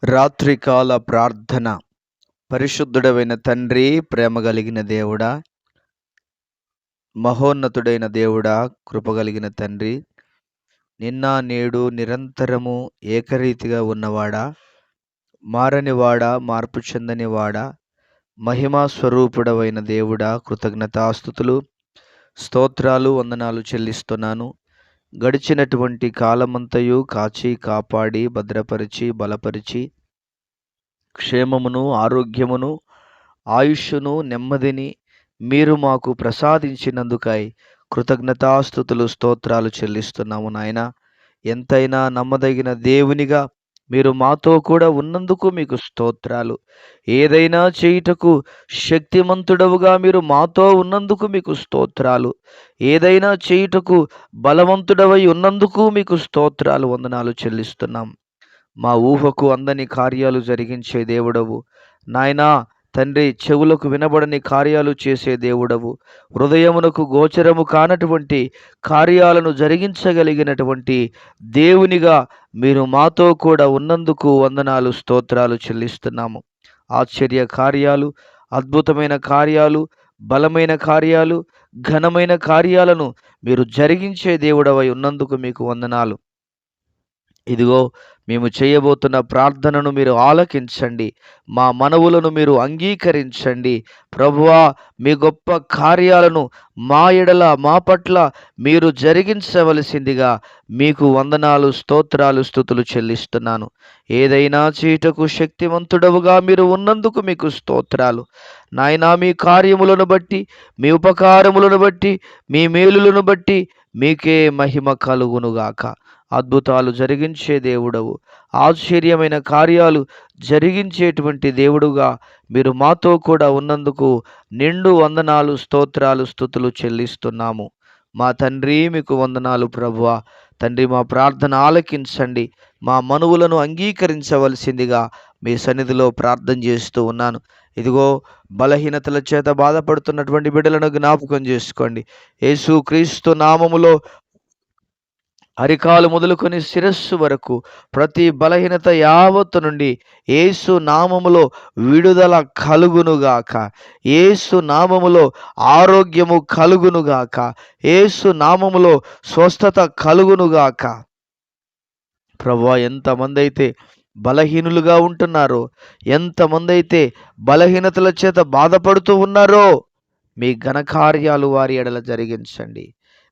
రాత్రికాల ప్రార్థన. పరిశుద్ధుడవైన తండ్రి, ప్రేమ కలిగిన దేవుడా, మహోన్నతుడైన దేవుడా, కృప కలిగిన తండ్రి, నిన్న నేడు నిరంతరము ఏకరీతిగా ఉన్నవాడా, మారనివాడా, మార్పు చెందనివాడా, మహిమా స్వరూపుడవైన దేవుడా, కృతజ్ఞతాస్తుతులు, స్తోత్రాలు, వందనాలు చెల్లిస్తున్నాను. గడిచినటువంటి కాలమంతయు కాచి కాపాడి భద్రపరిచి బలపరిచి క్షేమమును, ఆరోగ్యమును, ఆయుష్షును, నెమ్మదిని మీరు మాకు ప్రసాదించినందుకై కృతజ్ఞతాస్తుతులు, స్తోత్రాలు చెల్లిస్తున్నాము నాయన. ఎంతైనా నమ్మదగిన దేవునిగా మీరు మాతో కూడా ఉన్నందుకు మీకు స్తోత్రాలు. ఏదైనా చేయుటకు శక్తిమంతుడవుగా మీరు మాతో ఉన్నందుకు మీకు స్తోత్రాలు. ఏదైనా చేయుటకు బలవంతుడవై ఉన్నందుకు మీకు స్తోత్రాలు, వందనాలు చెల్లిస్తున్నాం. మా ఊహకు అందని కార్యాలు జరిగించే దేవుడవు నాయనా. తండ్రి, చెవులకు వినబడని కార్యాలు చేసే దేవుడవు, హృదయమునకు గోచరము కానటువంటి కార్యాలను జరిగించగలిగినటువంటి దేవునిగా మీరు మాతో కూడా ఉన్నందుకు వందనాలు, స్తోత్రాలు చెల్లిస్తున్నాము. ఆశ్చర్య కార్యాలు, అద్భుతమైన కార్యాలు, బలమైన కార్యాలు, ఘనమైన కార్యాలను మీరు జరిగించే దేవుడవై ఉన్నందుకు మీకు వందనాలు. ఇదిగో మేము చేయబోతున్న ప్రార్థనను మీరు ఆలకించండి, మా మనవులను మీరు అంగీకరించండి. ప్రభువా, మీ గొప్ప కార్యాలను మా ఎడల మా పట్ల మీరు జరిగించవలసిందిగా మీకు వందనాలు, స్తోత్రాలు, స్తుతులు చెల్లిస్తున్నాను. ఏదైనా చేయుటకు శక్తివంతుడవుగా మీరు ఉన్నందుకు మీకు స్తోత్రాలు నాయనా. మీ కార్యములను బట్టి, మీ ఉపకారములను బట్టి, మీ మేలులను బట్టి మీకే మహిమ కలుగునుగాక. అద్భుతాలు జరిగించే దేవుడవు, ఆశ్చర్యమైన కార్యాలు జరిగించేటువంటి దేవుడుగా మీరు మాతో కూడా ఉన్నందుకు నిండు వందనాలు, స్తోత్రాలు, స్తుతులు చెల్లిస్తున్నాము. మా తండ్రి, మీకు వందనాలు ప్రభువా. తండ్రి, మా ప్రార్థన ఆలకించండి, మా మనువులను అంగీకరించవలసిందిగా మీ సన్నిధిలో ప్రార్థన చేస్తూ ఉన్నాను. ఇదిగో బలహీనతల చేత బాధపడుతున్నటువంటి బిడ్డలను జ్ఞాపకం చేసుకోండి. యేసు క్రీస్తు నామములో అరికాలు మొదలుకొని శిరస్సు వరకు ప్రతి బలహీనత యావత్తు నుండి యేసు నామములో విడుదల కలుగునుగాక. యేసు నామములో ఆరోగ్యము కలుగునుగాక. యేసు నామములో స్వస్థత కలుగునుగాక. ప్రభువా, ఎంతమంది అయితే బలహీనులుగా ఉంటున్నారో, ఎంతమంది అయితే బలహీనతల చేత బాధపడుతూ ఉన్నారో, మీ ఘనకార్యాలు వారి ఎడల జరిగించండి.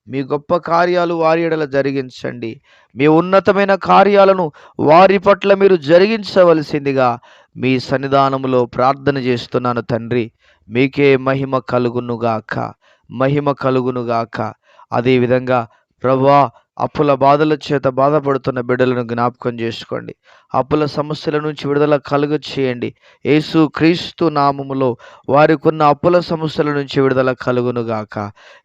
మీ గొప్ప కార్యాలు వారి ఎడల జరిగించండి. మీ ఉన్నతమైన కార్యాలను వారి పట్ల మీరు జరిగించవలసిందిగా మీ సన్నిధానములో ప్రార్థన చేస్తున్నాను తండ్రి. మీకే మహిమ కలుగునుగాక, మహిమ కలుగునుగాక. అదేవిధంగా ప్రభువా, అప్పుల బాధల చేత బాధపడుతున్న బిడ్డలను జ్ఞాపకం చేసుకోండి. అప్పుల సమస్యల నుంచి విడుదల కలుగ చేయండి. యేసు క్రీస్తు నామములో వారికున్న అప్పుల సమస్యల నుంచి విడుదల కలుగునుగాక.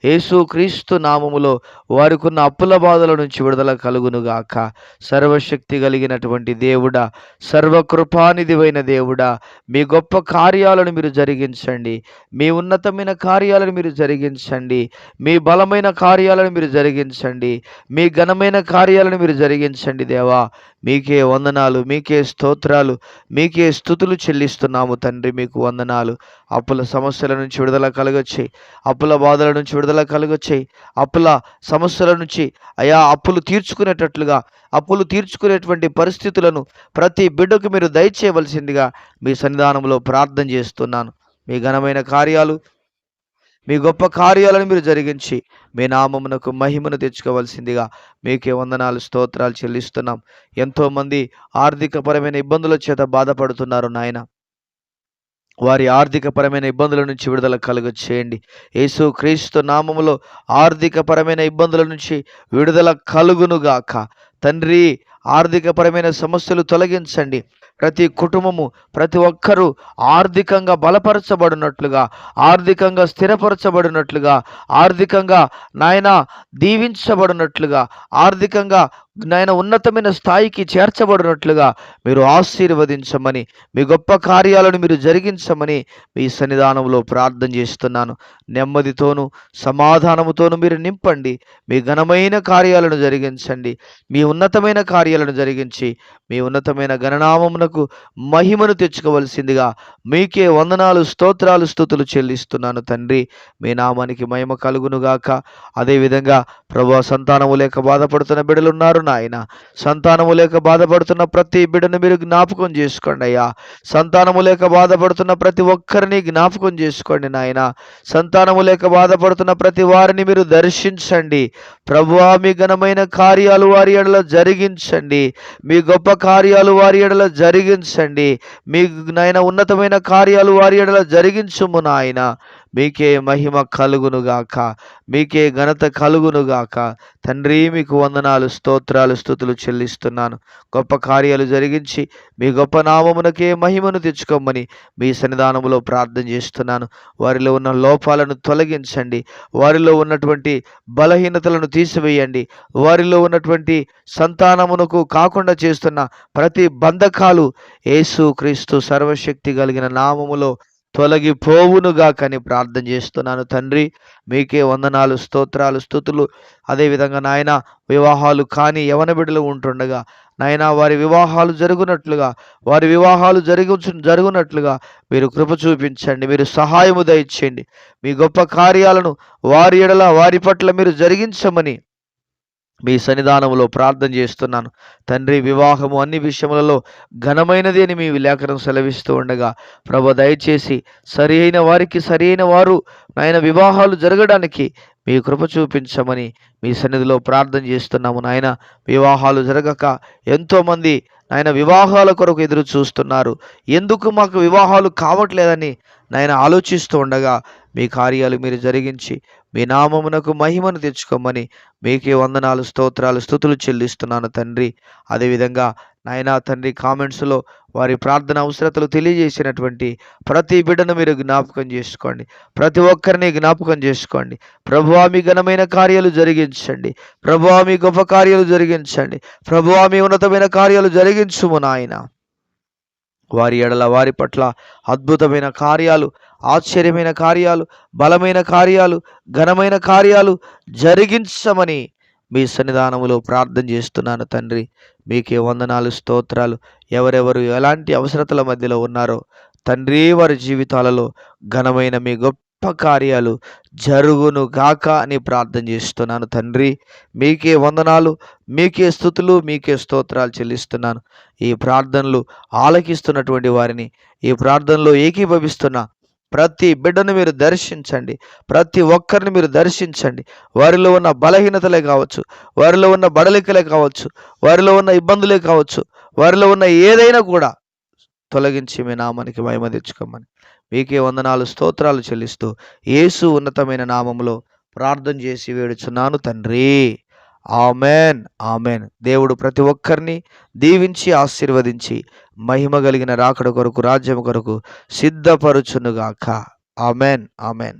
యేసు క్రీస్తు నామములో వారికున్న అప్పుల బాధల నుంచి విడుదల కలుగునుగాక. సర్వశక్తి కలిగినటువంటి దేవుడా, సర్వకృపానిధివైన దేవుడా, మీ గొప్ప కార్యాలను మీరు జరిగించండి. మీ ఉన్నతమైన కార్యాలను మీరు జరిగించండి. మీ బలమైన కార్యాలను మీరు జరిగించండి. మీ ఘనమైన కార్యాలను మీరు జరిగించండి దేవా. మీకే వందనాలు, మీకే స్తోత్రాలు, మీకే స్తుతులు చెల్లిస్తున్నాము తండ్రి. మీకు వందనాలు. అప్పుల సమస్యల నుంచి విడుదల కలుగొచ్చాయి, అప్పుల బాధల నుంచి విడుదల కలుగొచ్చాయి, అప్పుల సమస్యల నుంచి అయా అప్పులు తీర్చుకునేటట్లుగా, అప్పులు తీర్చుకునేటువంటి పరిస్థితులను ప్రతి బిడ్డకు మీరు దయచేయవలసిందిగా మీ సన్నిధానంలో ప్రార్థన చేస్తున్నాను. మీ ఘనమైన కార్యాలు, మీ గొప్ప కార్యాలను మీరు జరిగించి మీ నామమునకు మహిమను తెచ్చుకోవాల్సిందిగా మీకే వందనాలు, స్తోత్రాలు చెల్లిస్తున్నాం. ఎంతోమంది ఆర్థికపరమైన ఇబ్బందుల చేత బాధపడుతున్నారు నాయన. వారి ఆర్థికపరమైన ఇబ్బందుల నుంచి విడుదల కలుగ చేయండి. యేసు క్రీస్తు నామములో ఆర్థికపరమైన ఇబ్బందుల నుంచి విడుదల కలుగునుగాక. తండ్రి, ఆర్థికపరమైన సమస్యలు తొలగించండి. ప్రతి కుటుంబము, ప్రతి ఒక్కరూ ఆర్థికంగా బలపరచబడినట్లుగా, ఆర్థికంగా స్థిరపరచబడినట్లుగా, ఆర్థికంగా నాయన దీవించబడినట్లుగా, ఆర్థికంగా నాయన ఉన్నతమైన స్థాయికి చేర్చబడినట్లుగా మీరు ఆశీర్వదించమని, మీ గొప్ప కార్యాలను మీరు జరిగించమని మీ సన్నిధానంలో ప్రార్థన చేస్తున్నాను. నెమ్మదితోనూ సమాధానముతోనూ మీరు నింపండి. మీ ఘనమైన కార్యాలను జరిగించండి. మీ ఉన్నతమైన కార్యాలను జరిగించి మీ ఉన్నతమైన గణనామమున నామమునకు మహిమను తెచ్చుకోవలసిందిగా మీకే వందనాలు, స్తోత్రాలు, స్తుతులు చెల్లిస్తున్నాను తండ్రి. మీ నామానికి మహిమ కలుగునుగాక. అదేవిధంగా ప్రభు, సంతానము లేక బాధపడుతున్న బిడ్డలున్నారు నాయన. సంతానము లేక బాధపడుతున్న ప్రతి బిడ్డను మీరు జ్ఞాపకం చేసుకోండి అయ్యా. సంతానము లేక బాధపడుతున్న ప్రతి ఒక్కరిని జ్ఞాపకం చేసుకోండి నాయన. సంతానము లేక బాధపడుతున్న ప్రతి వారిని మీరు దర్శించండి ప్రభువా. మీ ఘనమైన కార్యాలు వారి ఎడల జరిగించండి. మీ గొప్ప కార్యాలు వారి ఎడల జరిగించండి. మీ నాయన ఉన్నతమైన కార్యాలు వారి ఎడల జరిగించుము నాయన. మీకే మహిమ కలుగునుగాక, మీకే ఘనత కలుగునుగాక తండ్రి. మీకు వందనాలు, స్తోత్రాలు, స్తుతులు చెల్లిస్తున్నాను. గొప్ప కార్యాలు జరిగించి మీ గొప్ప నామమునకే మహిమను తెచ్చుకోమని మీ సన్నిధానములో ప్రార్థన చేస్తున్నాను. వారిలో ఉన్న లోపాలను తొలగించండి, వారిలో ఉన్నటువంటి బలహీనతలను తీసివేయండి, వారిలో ఉన్నటువంటి సంతానమునకు కాకుండా చేస్తున్న ప్రతి బంధకాలు యేసు క్రీస్తు సర్వశక్తి కలిగిన నామములో తొలగిపోవునుగా కని ప్రార్థన చేస్తున్నాను తండ్రి. మీకే వందనాలు, స్తోత్రాలు, స్తుతులు. అదేవిధంగా నాయన, వివాహాలు కాని యవన బిడ్డలు ఉంటుండగా నాయన, వారి వివాహాలు జరుగునట్లుగా, వారి వివాహాలు జరుగునట్లుగా మీరు కృప చూపించండి, మీరు సహాయము దయచేయండి. మీ గొప్ప కార్యాలను వారి ఎడల, వారి పట్ల మీరు జరిగించమని మీ సన్నిధానంలో ప్రార్థన చేస్తున్నాను తండ్రి. వివాహము అన్ని విషయములలో ఘనమైనది అని మీ లేఖనం సెలవిస్తూ ఉండగా ప్రభు, దయచేసి సరి అయిన వారికి సరి అయిన వారు నాయన వివాహాలు జరగడానికి మీ కృప చూపించమని మీ సన్నిధిలో ప్రార్థన చేస్తున్నాము నాయన. వివాహాలు జరగక ఎంతోమంది నాయన వివాహాల కొరకు ఎదురు చూస్తున్నారు. ఎందుకు మాకు వివాహాలు కావట్లేదని నాయన ఆలోచిస్తూ ఉండగా మీ కార్యాలు మీరు జరిగించి మీ నామమునకు మహిమను తెచ్చుకోమని మీకే వందనాలు, స్తోత్రాలు, స్తుతులు చెల్లిస్తున్నాను తండ్రి. అదేవిధంగా నాయనా తండ్రి, కామెంట్స్లో వారి ప్రార్థన అవసరతలు తెలియజేసినటువంటి ప్రతి బిడ్డను మీరు జ్ఞాపకం చేసుకోండి, ప్రతి ఒక్కరిని జ్ఞాపకం చేసుకోండి. ప్రభువా, మీ ఘనమైన కార్యాలు జరిగించండి, ప్రభువా మీ గొప్ప కార్యాలు జరిగించండి, ప్రభువా మీ ఉన్నతమైన కార్యాలు జరిగించుము నాయన. వారి ఎడల, వారి పట్ల అద్భుతమైన కార్యాలు, ఆశ్చర్యమైన కార్యాలు, బలమైన కార్యాలు, ఘనమైన కార్యాలు జరిగించమని మీ సన్నిధానములో ప్రార్థన చేస్తున్నాను తండ్రి. మీకే వందనాలు, స్తోత్రాలు. ఎవరెవరు ఎలాంటి అవసరతల మధ్యలో ఉన్నారో తండ్రి, వారి జీవితాలలో ఘనమైన మీ గొప్ప కార్యాలు జరుగును గాక అని ప్రార్థన చేస్తున్నాను తండ్రి. మీకే వందనాలు, మీకే స్తుతులు, మీకే స్తోత్రాలు చెల్లిస్తున్నాను. ఈ ప్రార్థనలు ఆలకిస్తున్నటువంటి వారిని, ఈ ప్రార్థనలో ఏకీభవిస్తున్న ప్రతి బిడ్డను మీరు దర్శించండి, ప్రతి ఒక్కరిని మీరు దర్శించండి. వారిలో ఉన్న బలహీనతలే కావచ్చు, వారిలో ఉన్న బడలికలే కావచ్చు, వారిలో ఉన్న ఇబ్బందులే కావచ్చు, వారిలో ఉన్న ఏదైనా కూడా తొలగించి మీ నామానికి మహిమ తెచ్చుకోమని మీకే వందనాలు, స్తోత్రాలు చెల్లిస్తూ యేసు ఉన్నతమైన నామములో ప్రార్థన చేసి వేడుచున్నాను తండ్రి. Amen, amen. దేవుడు ప్రతి ఒక్కరిని దీవించి ఆశీర్వదించి మహిమ కలిగిన రాకడ కొరకు, రాజ్యం కొరకు సిద్ధపరుచునుగాక. Amen, amen.